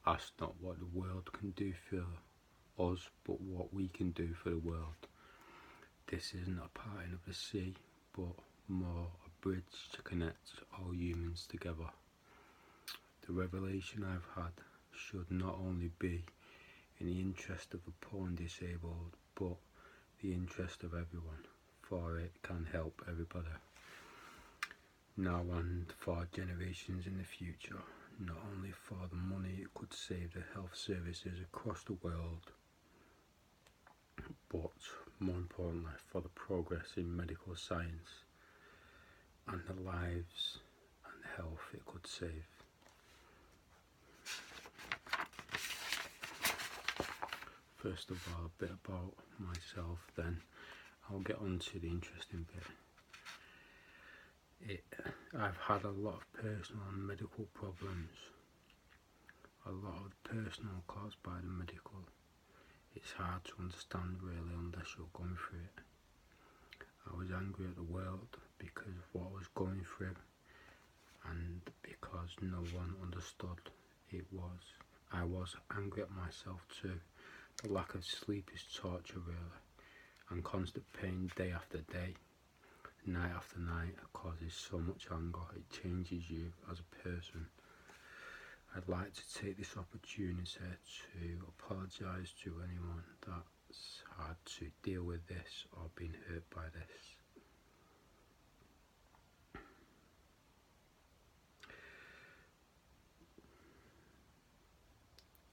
Ask not what the world can do for us, but what we can do for the world. This isn't a parting of the sea, but more a bridge to connect all humans together. The revelation I've had should not only be in the interest of the poor and disabled, but the interest of everyone, for it can help everybody, now and for generations in the future, not only for the money it could save the health services across the world, but more importantly for the progress in medical science and the lives and health it could save. First of all, a bit about myself, then I'll get on to the interesting bit. I've had a lot of personal and medical problems, a lot of personal caused by the medical. It's hard to understand really unless you're going through it. I was angry at the world because of what I was going through and because no one understood it was. I was angry at myself too. The lack of sleep is torture really, and constant pain day after day, night after night causes so much anger. It changes you as a person. I'd like to take this opportunity to apologise to anyone that's had to deal with this or been hurt by this.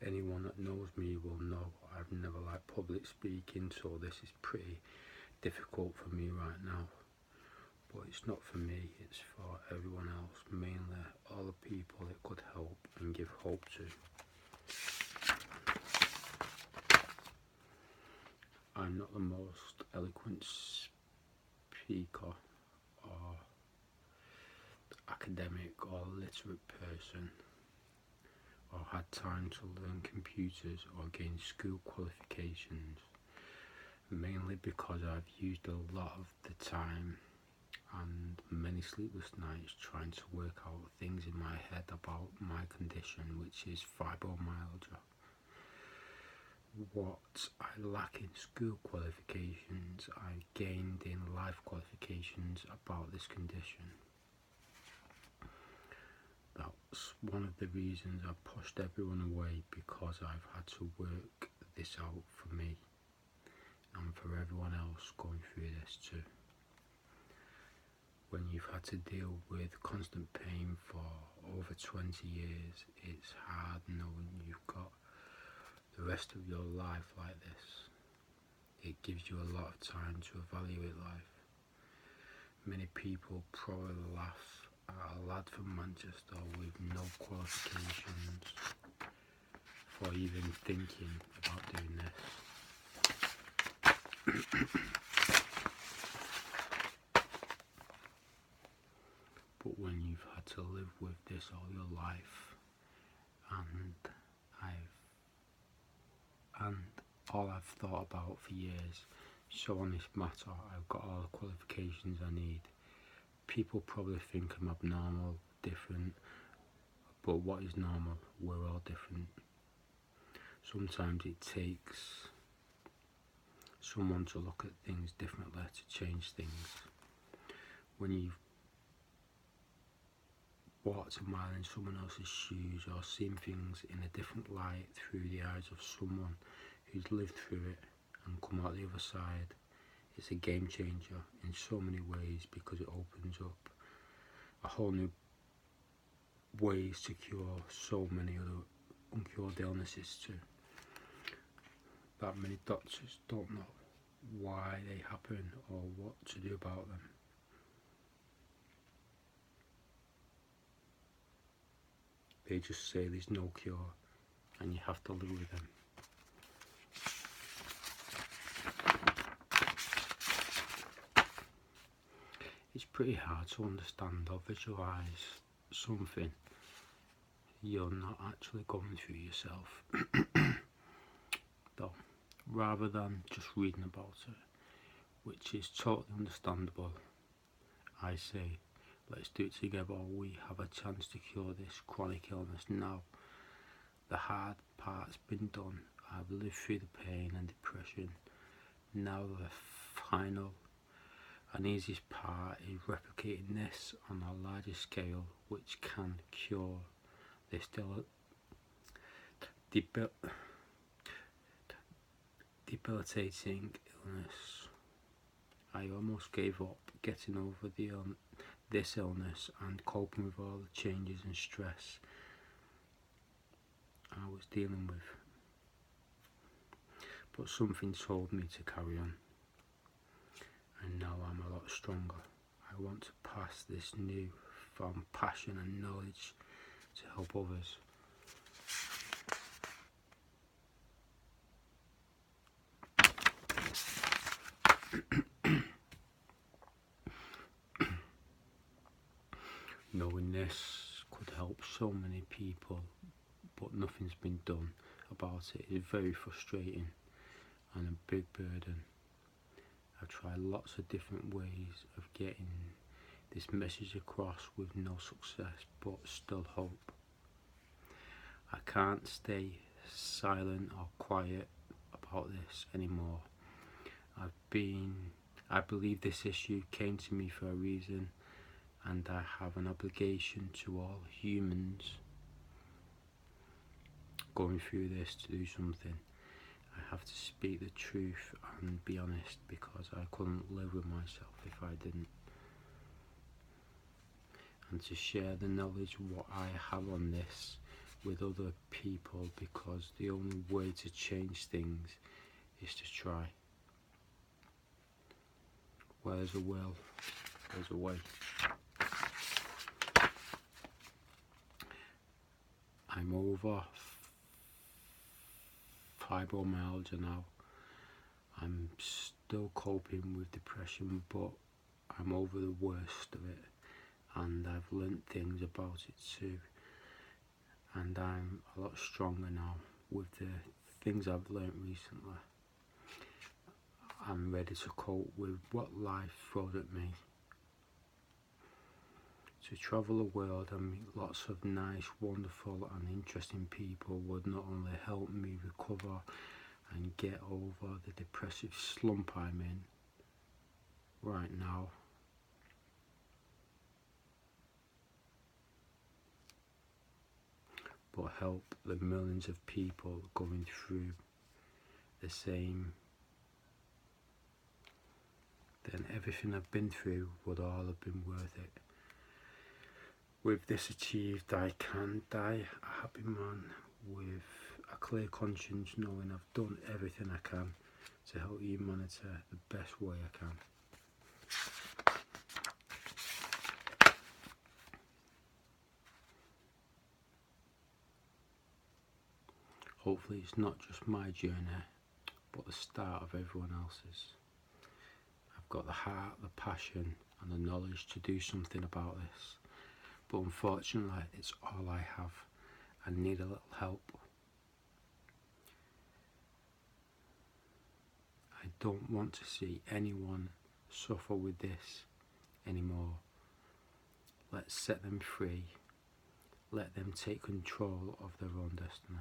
Anyone that knows me will know I've never liked public speaking, so this is pretty difficult for me right now. But it's not for me, it's for everyone else, mainly all the people it could help and give hope to. I'm not the most eloquent speaker or academic or literate person, or had time to learn computers or gain school qualifications, mainly because I've used a lot of the time and many sleepless nights trying to work out things in my head about my condition, which is fibromyalgia. What I lack in school qualifications, I gained in life qualifications about this condition. That's one of the reasons I pushed everyone away, because I've had to work this out for me and for everyone else going through this too. When you've had to deal with constant pain for over 20 years, it's hard knowing you've got the rest of your life like this. It gives you a lot of time to evaluate life. Many people probably laugh at a lad from Manchester with no qualifications for even thinking about doing this. But when you've had to live with this all your life, and all I've thought about for years, so on this matter, I've got all the qualifications I need. People probably think I'm abnormal, different, but what is normal? We're all different. Sometimes it takes someone to look at things differently to change things. When you've walked a mile in someone else's shoes or seen things in a different light through the eyes of someone who's lived through it and come out the other side, it's a game changer in so many ways, because it opens up a whole new ways to cure so many other uncured illnesses too. That many doctors don't know why they happen or what to do about them. They just say there's no cure and you have to live with them. It's pretty hard to understand or visualise something you're not actually going through yourself. Though, rather than just reading about it, which is totally understandable, I say, let's do it together. We have a chance to cure this chronic illness now. the hard part's been done. I've lived through the pain and depression. Now the final and easiest part is replicating this on a larger scale, which can cure this debilitating illness. I almost gave up getting over this illness and coping with all the changes and stress I was dealing with. But something told me to carry on, and now I'm a lot stronger. I want to pass this newfound passion and knowledge to help others. Knowing this could help so many people, but nothing's been done about it is very frustrating and a big burden. I've tried lots of different ways of getting this message across with no success, but still hope. I can't stay silent or quiet about this anymore. I believe this issue came to me for a reason, and I have an obligation to all humans going through this to do something. I have to speak the truth and be honest, because I couldn't live with myself if I didn't. And to share the knowledge what I have on this with other people, because the only way to change things is to try. Where there's a will, there's a way. I'm over fibromyalgia now. I'm still coping with depression, but I'm over the worst of it, and I've learnt things about it too, and I'm a lot stronger now with the things I've learnt recently. I'm ready to cope with what life throws at me, to travel the world and meet lots of nice, wonderful and interesting people would not only help me recover and get over the depressive slump I'm in right now, but help the millions of people going through the same. Then everything I've been through would all have been worth it. With this achieved, I can die a happy man with a clear conscience, knowing I've done everything I can to help humanity the best way I can. Hopefully it's not just my journey, but the start of everyone else's. I've got the heart, the passion and the knowledge to do something about this, but unfortunately it's all I have and need a little help. I don't want to see anyone suffer with this anymore. Let's set them free. Let them take control of their own destiny.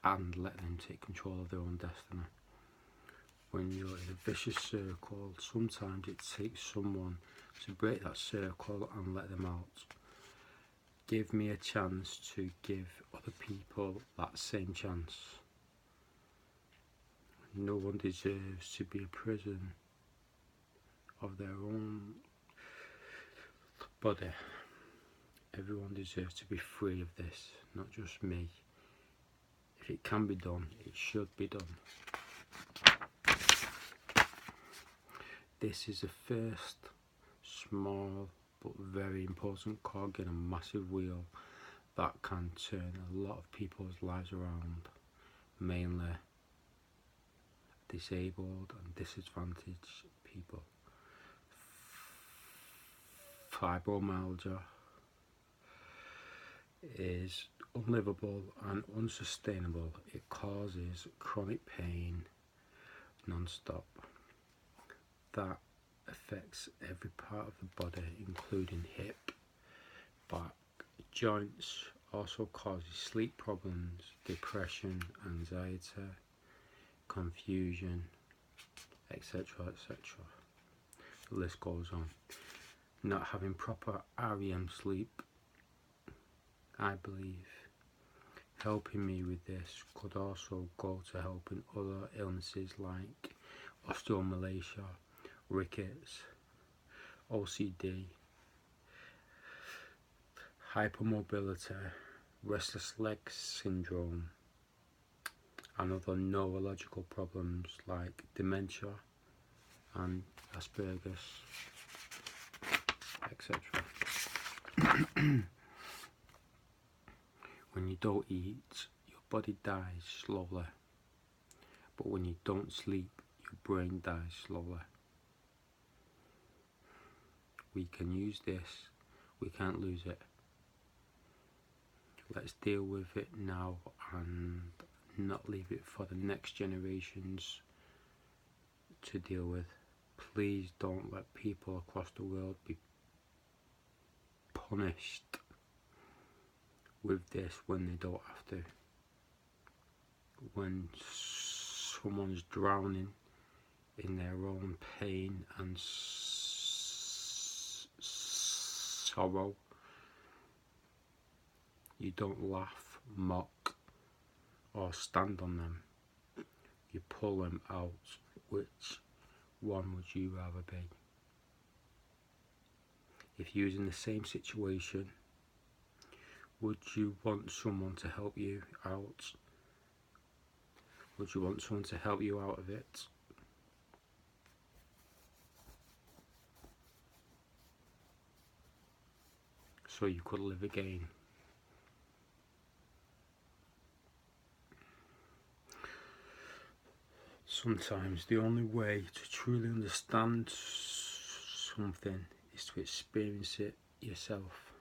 And let them take control of their own destiny. When you're in a vicious circle, sometimes it takes someone to break that circle and let them out. Give me a chance to give other people that same chance. No one deserves to be a prison of their own body. Everyone deserves to be free of this, not just me. If it can be done, it should be done. This is the first small but very important cog in a massive wheel that can turn a lot of people's lives around, mainly disabled and disadvantaged people. Fibromyalgia is unlivable and unsustainable. It causes chronic pain non-stop that affects every part of the body, including hip, back, joints, Also causes sleep problems, depression, anxiety, confusion, etc., etc. The list goes on. Not having proper REM sleep, I believe, helping me with this could also go to helping other illnesses like osteomalacia, rickets, OCD, hypermobility, restless leg syndrome, and other neurological problems like dementia and Asperger's, etc. When you don't eat, your body dies slowly, but when you don't sleep, your brain dies slowly. We can use this, we can't lose it. Let's deal with it now and not leave it for the next generations to deal with. Please don't let people across the world be punished with this when they don't have to. When someone's drowning in their own pain and sorrow, you don't laugh, mock, or stand on them. You pull them out. Which one would you rather be? If you was in the same situation, would you want someone to help you out? Would you want someone to help you out of it? So you could live again. Sometimes the only way to truly understand something is to experience it yourself.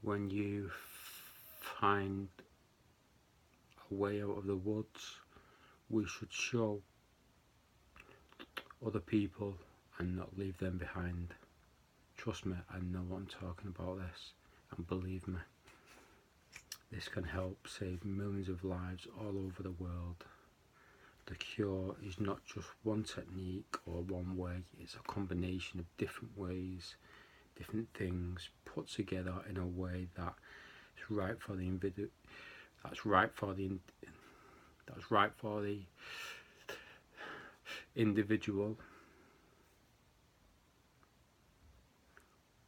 When you find a way out of the woods, we should show other people and not leave them behind. Trust me, I know what I'm talking about this, and believe me, this can help save millions of lives all over the world. The cure is not just one technique or one way, it's a combination of different ways, different things put together in a way that is right for the individual, that's right for the individual.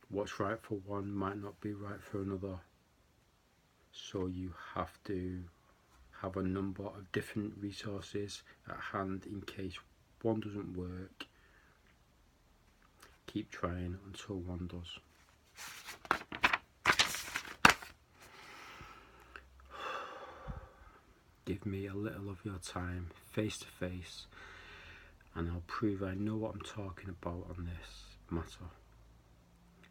What's right for one might not be right for another. So you have to have a number of different resources at hand in case one doesn't work. Keep trying until one does. Give me a little of your time face to face and I'll prove I know what I'm talking about on this matter.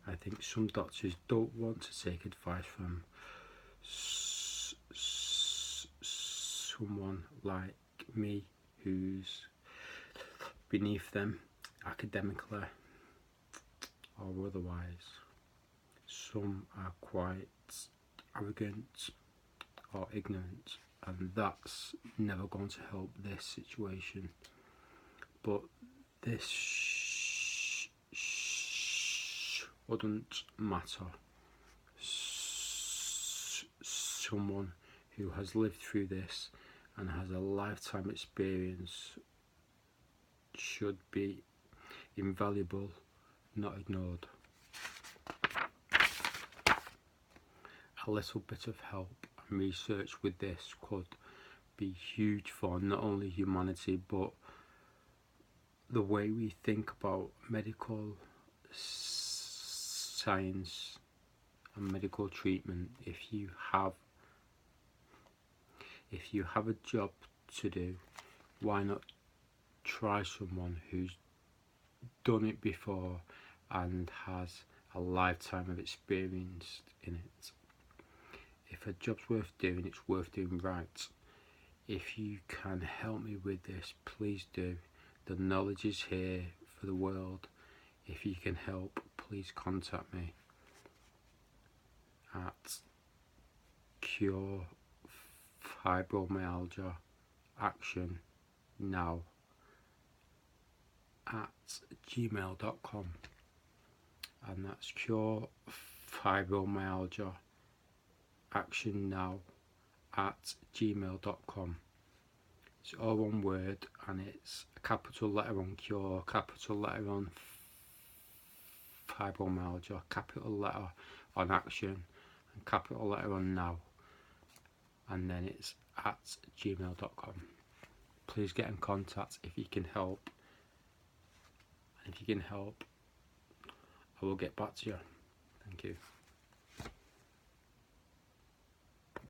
I think some doctors don't want to take advice from someone like me who's beneath them academically or otherwise. Some are quite arrogant or ignorant, and that's never going to help this situation. But this shouldn't matter. Someone who has lived through this and has a lifetime experience should be invaluable, not ignored. A little bit of help and research with this could be huge for not only humanity but the way we think about medical science and medical treatment. If you have a job to do, why not try someone who's done it before and has a lifetime of experience in it? If a job's worth doing, it's worth doing right. If you can help me with this, please do. The knowledge is here for the world. If you can help, please contact me at Cure Fibromyalgia Action Now at gmail.com, and that's Cure Fibromyalgia Action Now at gmail.com. It's all one word, and it's a capital letter on cure, capital letter on fibromyalgia, capital letter on action, and capital letter on now, and then it's at gmail.com. Please get in contact if you can help, and if you can help, I will get back to you. Thank you.